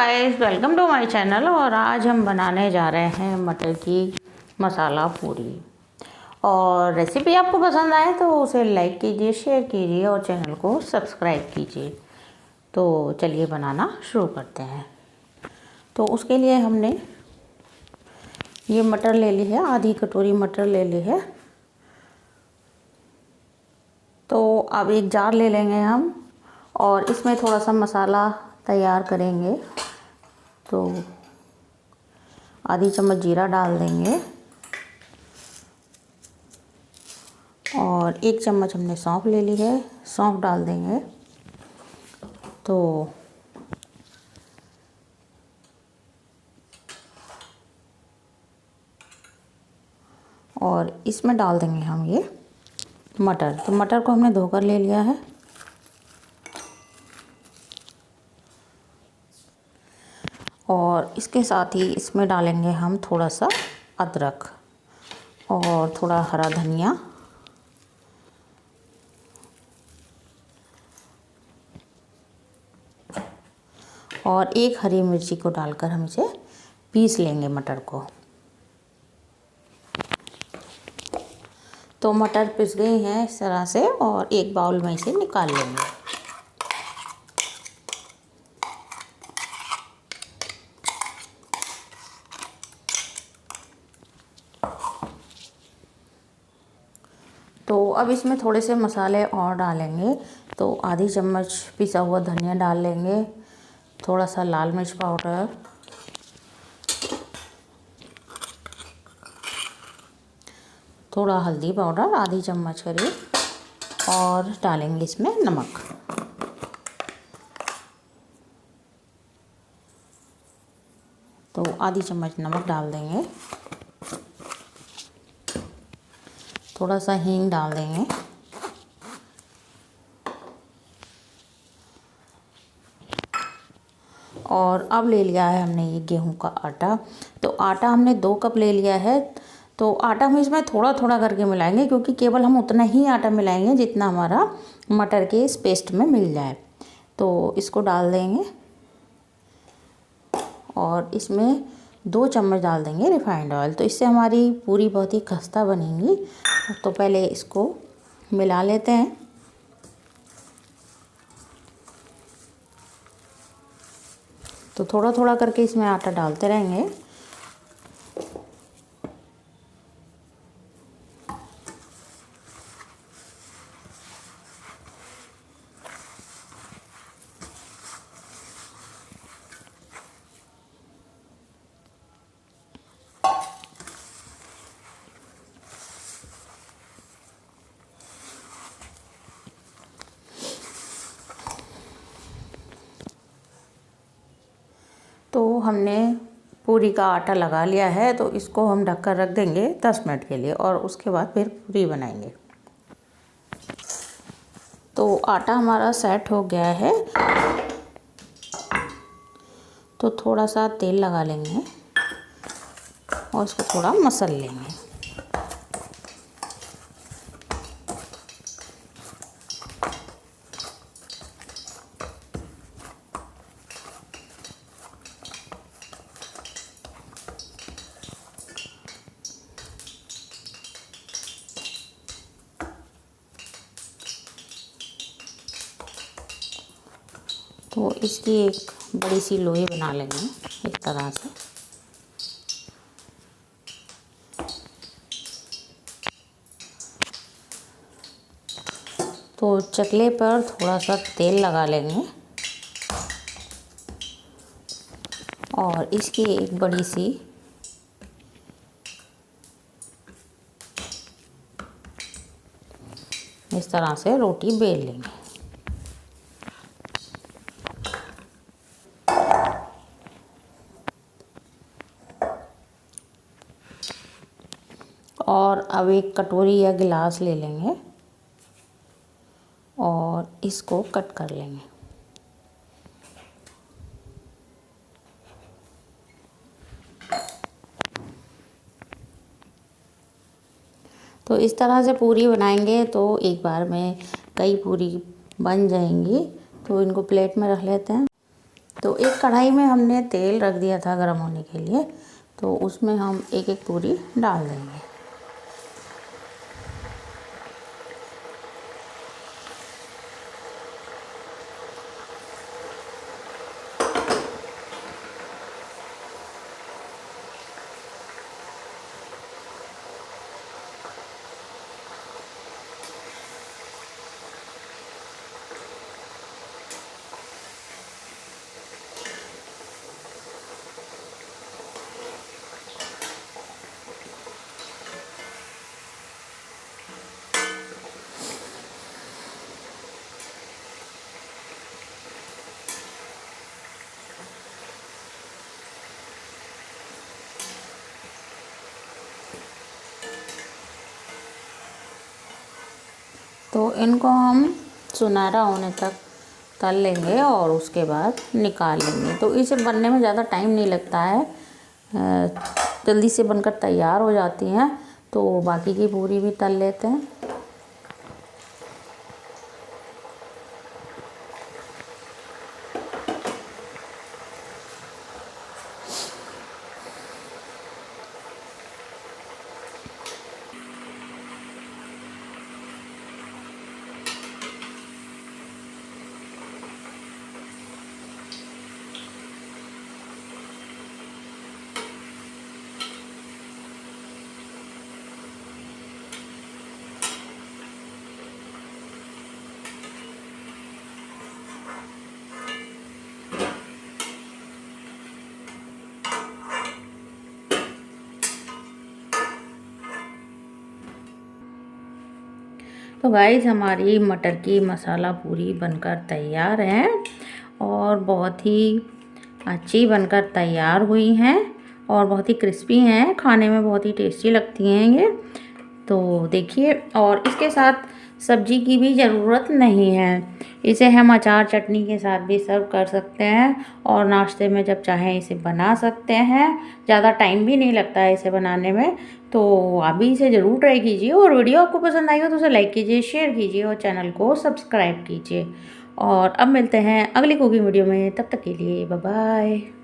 Guys, welcome to my channel. और आज हम बनाने जा रहे हैं मटर की मसाला पूरी। और रेसिपी आपको पसंद आए तो उसे लाइक कीजिए, शेयर कीजिए और चैनल को सब्सक्राइब कीजिए। तो चलिए बनाना शुरू करते हैं। तो उसके लिए हमने ये मटर ले ली है, आधी कटोरी मटर ले ली है। तो अब एक जार ले लेंगे हम और इसमें थोड़ा सा मसाला तैयार करेंगे। तो आधी चम्मच जीरा डाल देंगे और 1 चम्मच हमने सौंफ ले ली है, सौंफ डाल देंगे। तो और इसमें डाल देंगे हम ये मटर। तो मटर को हमने धोकर ले लिया है। और इसके साथ ही इसमें डालेंगे हम थोड़ा सा अदरक और थोड़ा हरा धनिया और 1 हरी मिर्ची को डालकर हम इसे पीस लेंगे मटर को। तो मटर पिस गई हैं इस तरह से और एक बाउल में इसे निकाल लेंगे। तो अब इसमें थोड़े से मसाले और डालेंगे। तो आधी चम्मच पिसा हुआ धनिया डाल लेंगे, थोड़ा सा लाल मिर्च पाउडर, थोड़ा हल्दी पाउडर आधी चम्मच करीब और डालेंगे इसमें नमक। तो आधी चम्मच नमक डाल देंगे, थोड़ा सा हींग डाल देंगे और अब ले लिया है हमने ये गेहूं का आटा। तो आटा हमने 2 कप ले लिया है। तो आटा हम इसमें थोड़ा थोड़ा करके मिलाएंगे क्योंकि केवल हम उतना ही आटा मिलाएंगे जितना हमारा मटर के इस पेस्ट में मिल जाए। तो इसको डाल देंगे और इसमें 2 चम्मच डाल देंगे रिफाइंड ऑयल। तो इससे हमारी पूरी बहुत ही खस्ता बनेगी। तो पहले इसको मिला लेते हैं। तो थोड़ा थोड़ा करके इसमें आटा डालते रहेंगे। तो हमने पूरी का आटा लगा लिया है। तो इसको हम ढककर रख देंगे 10 मिनट के लिए और उसके बाद फिर पूरी बनाएंगे। तो आटा हमारा सेट हो गया है। तो थोड़ा सा तेल लगा लेंगे और इसको थोड़ा मसल लेंगे। तो इसकी एक बड़ी सी लोई बना लेंगे इस तरह से। तो चकले पर थोड़ा सा तेल लगा लेंगे और इसकी एक बड़ी सी इस तरह से रोटी बेल लेंगे। और अब एक कटोरी या गिलास ले लेंगे और इसको कट कर लेंगे। तो इस तरह से पूरी बनाएंगे तो एक बार में कई पूरी बन जाएंगी। तो इनको प्लेट में रख लेते हैं। तो एक कढ़ाई में हमने तेल रख दिया था गर्म होने के लिए, तो उसमें हम एक एक पूरी डाल देंगे। तो इनको हम सुनहरा होने तक तल लेंगे और उसके बाद निकाल लेंगे। तो इसे बनने में ज़्यादा टाइम नहीं लगता है, जल्दी से बनकर तैयार हो जाती हैं। तो बाकी की पूरी भी तल लेते हैं। तो गाइस हमारी मटर की मसाला पूरी बनकर तैयार है और बहुत ही अच्छी बनकर तैयार हुई हैं और बहुत ही क्रिस्पी हैं, खाने में बहुत ही टेस्टी लगती हैं ये। तो देखिए, और इसके साथ सब्जी की भी ज़रूरत नहीं है। इसे हम अचार चटनी के साथ भी सर्व कर सकते हैं और नाश्ते में जब चाहें इसे बना सकते हैं। ज़्यादा टाइम भी नहीं लगता है इसे बनाने में। तो आप भी इसे ज़रूर ट्राई कीजिए और वीडियो आपको पसंद आई हो तो उसे लाइक कीजिए, शेयर कीजिए और चैनल को सब्सक्राइब कीजिए। और अब मिलते हैं अगली कुकिंग वीडियो में, तब तक के लिए बाय बाय।